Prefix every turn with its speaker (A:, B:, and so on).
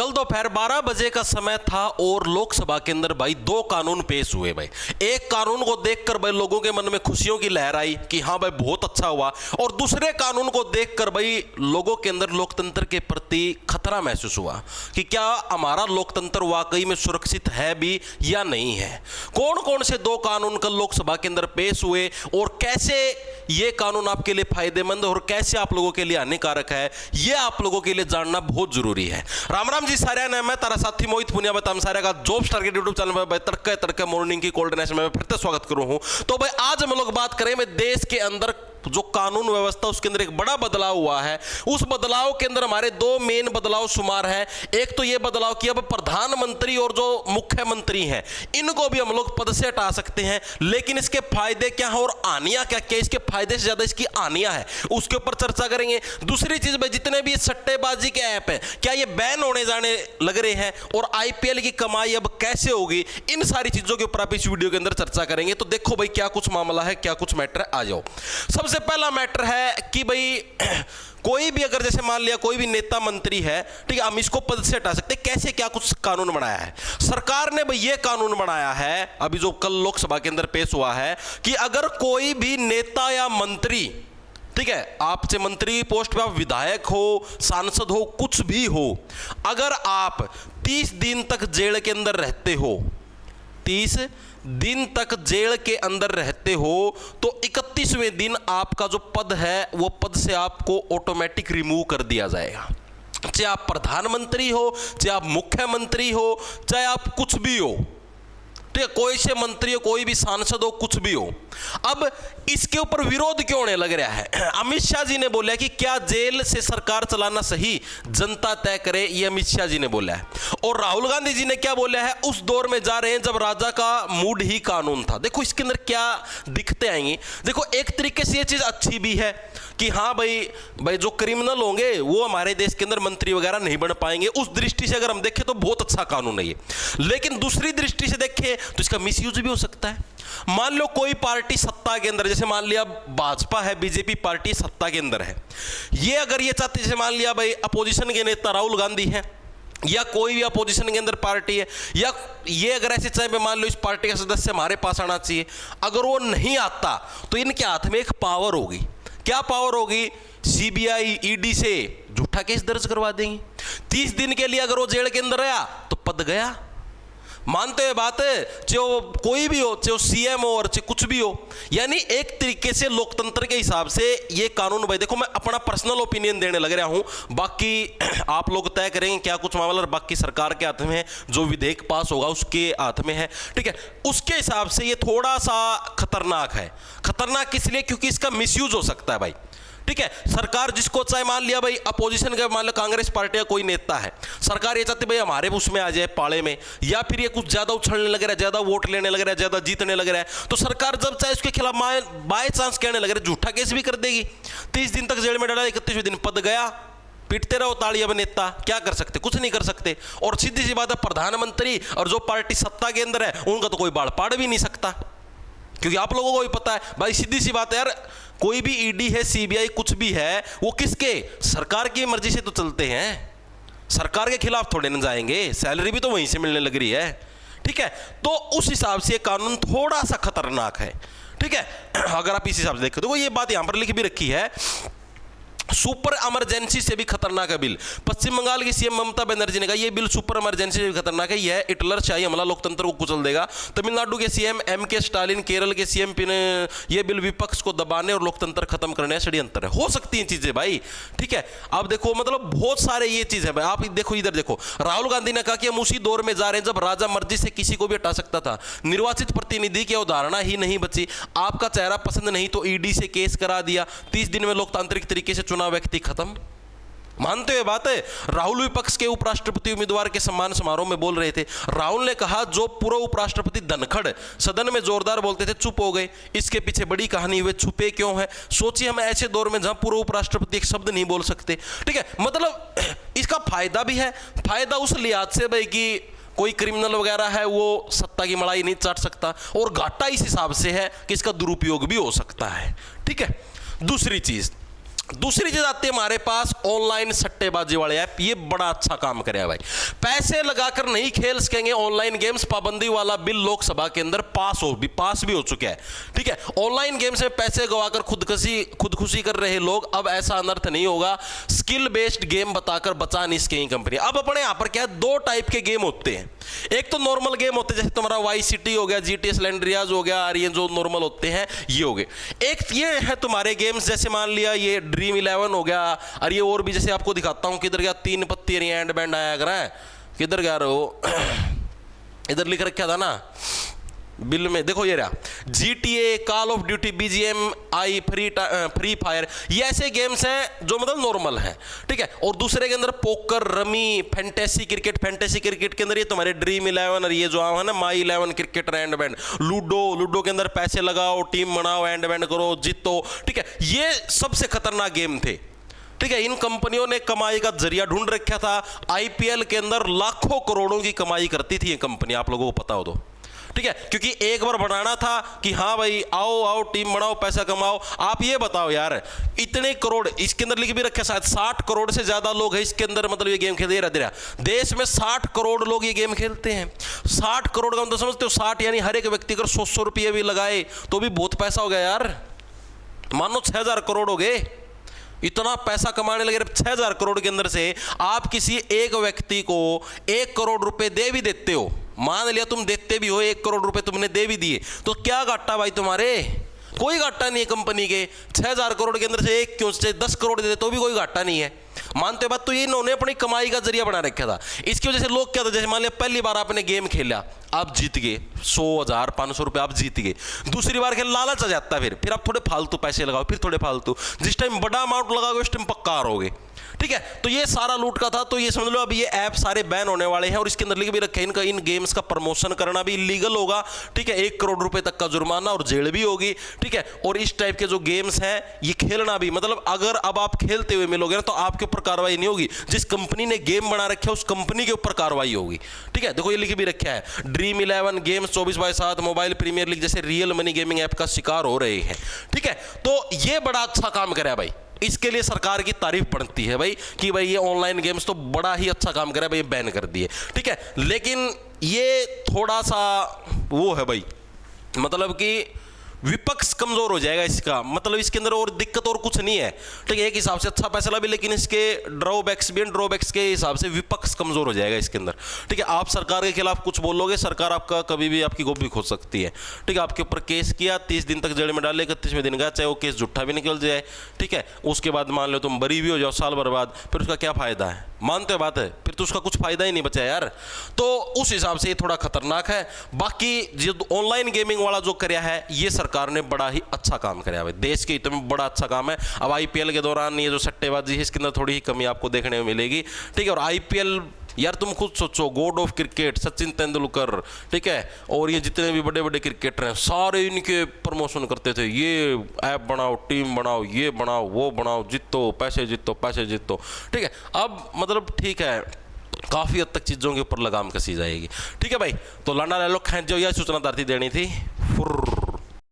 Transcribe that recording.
A: कल दोपहर 12 बजे का समय था और लोकसभा के अंदर भाई दो कानून पेश हुए भाई। एक कानून को देखकर भाई लोगों के मन में खुशियों की लहर आई कि हाँ भाई बहुत अच्छा हुआ, और दूसरे कानून को देखकर भाई लोगों के अंदर लोकतंत्र के प्रति खतरा महसूस हुआ कि क्या हमारा लोकतंत्र वाकई में सुरक्षित है भी या नहीं है। कौन कौन से दो कानून कल लोकसभा के अंदर पेश हुए और कैसे ये कानून आपके लिए फायदेमंद और कैसे आप लोगों के लिए हानिकारक है, ये आप लोगों के लिए जानना बहुत जरूरी है। राम राम जी सारे ने, मैं तारा साथी मोहित पुनिया बताम सारे का जॉब स्टार के यूट्यूब चैनल पर तड़के तड़के मॉर्निंग की कोल्ड नेशन में फिर से स्वागत करूं हूं। तो भाई आज हम लोग बात करें मैं देश के अंदर जो कानून व्यवस्था उसके अंदर एक बड़ा बदलाव हुआ है। उस बदलाव के अंदर हमारे दो मेन बदलाव शुमार है। एक तो ये बदलाव कि अब प्रधानमंत्री और जो मुख्यमंत्री हैं इनको भी हम लोग पद से हटा सकते हैं, लेकिन इसके फायदे क्या है और हानियां क्या क्या, इसके फायदे से ज्यादा इसकी हानियां है, उसके ऊपर चर्चा करेंगे। दूसरी चीज भाई जितने भी सट्टेबाजी के ऐप है क्या ये बैन होने जाने लग रहे हैं और आईपीएल की कमाई अब कैसे होगी, इन सारी चीजों के ऊपर आप इस वीडियो के अंदर चर्चा करेंगे। तो देखो भाई क्या कुछ मामला है, क्या कुछ मैटर है, आ जाओ। सबसे पहला मैटर है कि भाई कोई भी अगर जैसे मान लिया कोई भी नेता मंत्री है, ठीक है, हम इसको पद से हटा सकते हैं। कैसे, क्या कुछ कानून बनाया है सरकार ने भाई, ये कानून बनाया है अभी जो कल लोकसभा के अंदर पेश हुआ है कि अगर कोई भी नेता या मंत्री, ठीक है, आपसे मंत्री पोस्ट पे आप विधायक हो, सांसद हो, कुछ भी हो, अगर आप 30 दिन तक जेल के अंदर रहते हो, 30 दिन तक जेल के अंदर रहते हो, तो 31वें दिन आपका जो पद है वो पद से आपको ऑटोमेटिक रिमूव कर दिया जाएगा। चाहे आप प्रधानमंत्री हो, चाहे आप मुख्यमंत्री हो, चाहे आप कुछ भी हो, ठीक है, कोई से मंत्री हो, कोई भी सांसद हो, कुछ भी हो। अब इसके ऊपर विरोध क्यों होने लग रहा है? अमित शाह जी ने बोला कि क्या जेल से सरकार चलाना सही, जनता तय करे, ये अमित शाह जी ने बोला है। और राहुल गांधी जी ने क्या बोला है, उस दौर में जा रहे हैं जब राजा का मूड ही कानून था। देखो इसके अंदर क्या दिक्कतें आएंगी। देखो एक तरीके से ये चीज अच्छी भी है कि हाँ भाई जो क्रिमिनल होंगे वो हमारे देश के अंदर मंत्री वगैरह नहीं बन पाएंगे। उस दृष्टि से अगर हम देखें तो बहुत अच्छा कानून है ये। लेकिन दूसरी दृष्टि से देखें तो इसका मिसयूज भी हो सकता है। मान लो कोई पार्टी सत्ता के अंदर, जैसे मान लिया भाजपा है, बीजेपी पार्टी सत्ता के अंदर है, ये अगर ये चाहती, जैसे मान लिया भाई अपोजिशन के नेता राहुल गांधी है या कोई भी अपोजिशन के अंदर पार्टी है, या ये अगर ऐसे चाहे मान लो इस पार्टी का सदस्य हमारे पास आना चाहिए, अगर वो नहीं आता तो इनके हाथ में एक पावर होगी। क्या पावर होगी? सीबीआई ईडी से झूठा केस दर्ज करवा देंगे। 30 दिन के लिए अगर वो जेल के अंदर आया तो पद गया। मानते हुए बात है, चाहे कोई भी हो, चाहे सीएम हो और चाहे कुछ भी हो, यानी एक तरीके से लोकतंत्र के हिसाब से ये कानून, भाई देखो मैं अपना पर्सनल ओपिनियन देने लग रहा हूं, बाकी आप लोग तय करेंगे क्या कुछ मामला, बाकी सरकार के हाथ में है, जो विधेयक पास होगा उसके हाथ में है, ठीक है। उसके हिसाब से ये थोड़ा सा खतरनाक है। खतरनाक इसलिए क्योंकि इसका मिसयूज हो सकता है भाई, ठीक है। सरकार जिसको चाहे, मान लिया भाई अपोजिशन का, मान लो कांग्रेस पार्टी का कोई नेता है, सरकार ये चाहती भाई हमारे उसमें आ जाए पाले में, या फिर ये कुछ ज्यादा उछलने लग रहा है, ज्यादा वोट लेने लग रहा है, ज्यादा जीतने लग रहा है, तो सरकार जब चाहे उसके खिलाफ बाय चांस कहने लग रहा है, झूठा केस भी कर देगी। 30 दिन तक जेल में डाला, 31वें दिन पद गया, पीटते रहो ताली। अब नेता क्या कर सकते? कुछ नहीं कर सकते। और सीधी सी बात है, प्रधानमंत्री और जो पार्टी सत्ता के अंदर है उनका तो कोई बाढ़ पाड़ भी नहीं सकता, क्योंकि आप लोगों को भी पता है भाई, सीधी सी बात है यार, कोई भी ईडी है, सीबीआई कुछ भी है, वो किसके? सरकार की मर्जी से तो चलते हैं, सरकार के खिलाफ थोड़े न जाएंगे, सैलरी भी तो वहीं से मिलने लग रही है, ठीक है। तो उस हिसाब से कानून थोड़ा सा खतरनाक है, ठीक है। अगर आप इस हिसाब से देखें तो ये बात यहां पर लिखी भी रखी है, सुपर इमरजेंसी से भी खतरनाक है बिल। पश्चिम बंगाल की सीएम ममता बनर्जी ने कहा यह बिल सुपर इमरजेंसी से भी खतरनाक है, यह हिटलरशाही हमला लोकतंत्र को कुचल देगा। तमिलनाडु के सीएम एमके स्टालिन, केरल के सीएम ने यह बिल विपक्ष को दबाने और लोकतंत्र खत्म करने षड्यंत्र है। हो सकती हैं चीजें भाई, ठीक है। अब देखो मतलब बहुत सारे ये चीज है भाई। आप देखो इधर देखो, राहुल गांधी ने कहा कि हम उसी दौर में जा रहे हैं जब राजा मर्जी से किसी को भी हटा सकता था, निर्वाचित प्रतिनिधि की अवधारणा ही नहीं बची, आपका चेहरा पसंद नहीं तो ईडी से केस करा दिया, 30 दिन में लोकतांत्रिक तरीके से चुनाव व्यक्ति खत्म। मानते हुए बात है, राहुल विपक्ष के उपराष्ट्रपति उम्मीदवार के सम्मान समारोह में बोल रहे थे। राहुल ने कहा जो पूर्व उपराष्ट्रपति धनखड़ सदन में जोरदार बोलते थे चुप हो गए, इसके पीछे बड़ी कहानी, वे छुपे क्यों है? सोचिए हम ऐसे दौर में जहां पूर्व उपराष्ट्रपति एक शब्द नहीं बोल सकते, ठीक है। मतलब इसका फायदा भी है, फायदा उस लिहाज से भाई कि कोई क्रिमिनल वगैरह है वो सत्ता की मलाई नहीं चाट सकता, और घाटा इस हिसाब से है कि इसका दुरुपयोग भी हो सकता है, ठीक है। दूसरी चीज, दूसरी चीज आती है हमारे पास ऑनलाइन सट्टेबाजी वाले ऐप। ये बड़ा अच्छा काम करे भाई, पैसे लगाकर नहीं खेल सकेंगे ऑनलाइन गेम्स। पाबंदी वाला बिल लोकसभा के अंदर पास भी हो चुका है, ठीक है। ऑनलाइन गेम्स में पैसे गवाकर खुदकुशी कर रहे लोग, अब ऐसा अनर्थ नहीं होगा। स्किल बेस्ड गेम बताकर बचा नहीं सकेंगी कंपनी। अब अपने यहां पर क्या है, दो टाइप के गेम होते हैं। एक तो नॉर्मल गेम होते हैं, जैसे तुम्हारा वाई सिटी हो गया, जीटीए सैन एंड्रियास हो गया, और ये जो नॉर्मल होते हैं ये हो गए। एक ये है तुम्हारे गेम्स, जैसे मान लिया ये ड्रीम 11 हो गया, और ये और भी जैसे आपको दिखाता हूं, किधर गया 3 पत्ती एंड बैंड आया कर है, किधर गया रहो इधर लिख रखा था ना बिल में, देखो ये रहा GTA, call of duty, BGMI, free fire. ये ऐसे गेम्स हैं जो मतलब नॉर्मल हैं, ठीक है। और दूसरे के अंदर पोकर, रमी, फैंटेसी क्रिकेट के अंदर ये तुम्हारे ड्रीम 11 और ये जो है ना माई 11 क्रिकेट एंड बैंड, लूडो के अंदर पैसे लगाओ, टीम बनाओ, एंड बैंड करो, जीतो, ठीक है। ये सबसे खतरनाक गेम थे, ठीक है। इन कंपनियों ने कमाई का जरिया ढूंढ रखा था। IPL के अंदर लाखों करोड़ों की कमाई करती थी ये कंपनी, आप लोगों को पता हो तो, ठीक है। क्योंकि एक बार बनाना था कि हाँ भाई आओ टीम बनाओ, पैसा कमाओ। आप ये बताओ यार, इतने करोड़ इसके अंदर लिख भी रखे, शायद 60 करोड़ से ज्यादा लोग हैं इसके अंदर, मतलब ये गेम खेलते रहते। देश में 60 करोड़ लोग ये गेम खेलते हैं। 60 करोड़ का मतलब समझते हो, 60 यानी हर एक व्यक्ति अगर 100 रुपये भी लगाए तो भी बहुत पैसा हो गया यार। मानो 6000 करोड़ हो गए, इतना पैसा कमाने लगे। 6000 करोड़ के अंदर से आप किसी एक व्यक्ति को 1 करोड़ रुपए दे भी देते हो, मान लिया तुम देते भी हो, 1 करोड़ रुपए तुमने दे भी दिए, तो क्या घाटा भाई तुम्हारे? कोई घाटा नहीं है कंपनी के। 6000 करोड़ के अंदर से एक क्यों से 10 करोड़ दे दे तो भी कोई घाटा नहीं है। मानते बात, तो ये इन्होंने अपनी कमाई का जरिया बना रखा था। इसकी वजह से लोग क्या था, जैसे मान लिया पहली बार आपने गेम खेला, आप जीत गए 100,000 500 रुपए आप जीत गए। दूसरी बार खेल लालच आ जाता है, फिर आप थोड़े फालतू पैसे लगाओ, फिर थोड़े फालतू, जिस टाइम बड़ा अमाउंट लगाओगे उस टाइम पक्का हारोगे, ठीक है। तो ये सारा लूट का था। तो ये समझ लो अब ये ऐप सारे बैन होने वाले हैं, और इसके अंदर लिख भी रखे इनका इन गेम्स का प्रमोशन करना भी इलीगल होगा, ठीक है। 1 करोड़ रुपए तक का जुर्माना और जेल भी होगी, ठीक है। और इस टाइप के जो गेम्स हैं ये खेलना भी, मतलब अगर अब आप खेलते हुए मिलोगे ना तो आपके ऊपर कार्रवाई नहीं होगी, जिस कंपनी ने गेम बना रखा है उस कंपनी के ऊपर कार्रवाई होगी, ठीक है। देखो ये लिख भी रखा है, Dream 11 games 24/7 mobile premier league जैसे रियल मनी गेमिंग ऐप का शिकार हो रहे हैं, ठीक है। तो ये बड़ा अच्छा काम करा है भाई, इसके लिए सरकार की तारीफ बनती है भाई कि भाई ये ऑनलाइन गेम्स तो बड़ा ही अच्छा काम करा भाई, बैन कर दिए, ठीक है। लेकिन ये थोड़ा सा वो है भाई, मतलब कि विपक्ष कमजोर हो जाएगा इसका, मतलब इसके अंदर और दिक्कत और कुछ नहीं है, ठीक है। एक हिसाब से अच्छा फैसला भी, लेकिन इसके ड्रॉबैक्स के हिसाब से विपक्ष कमजोर हो जाएगा इसके अंदर, ठीक है। आप सरकार के खिलाफ कुछ बोलोगे, सरकार आपका कभी भी आपकी गोभी खोद सकती है, ठीक है। आपके ऊपर केस किया, 30 दिन तक जेल में डाले, 31वें दिन गया, चाहे वो केस झूठा भी निकल जाए, ठीक है। उसके बाद मान लो तुम बरी भी हो जाओ साल भर बाद, फिर उसका क्या फायदा है? मानते हो बात है, फिर तो उसका कुछ फायदा ही नहीं बचा यार। तो उस हिसाब से ये थोड़ा खतरनाक है। बाकी जो ऑनलाइन गेमिंग वाला जो कराया है, ये सरकार ने बड़ा ही अच्छा काम कराया है, देश के हित में बड़ा अच्छा काम है। अब IPL के दौरान ये जो सट्टेबाजी है इसके अंदर थोड़ी ही कमी आपको देखने में मिलेगी, ठीक है। और IPL यार तुम खुद सोचो, God of cricket Sachin Tendulkar, ठीक है, और ये जितने भी बड़े बड़े क्रिकेटर हैं सारे इनके प्रमोशन करते थे, ये ऐप बनाओ, टीम बनाओ, ये बनाओ, वो बनाओ, जीतो पैसे जीतो, ठीक है। अब मतलब ठीक है, काफ़ी हद तक चीज़ों के ऊपर लगाम कसी जाएगी, ठीक है भाई। तो लंडा ले लो, खेच जो यह सूचना देनी थी।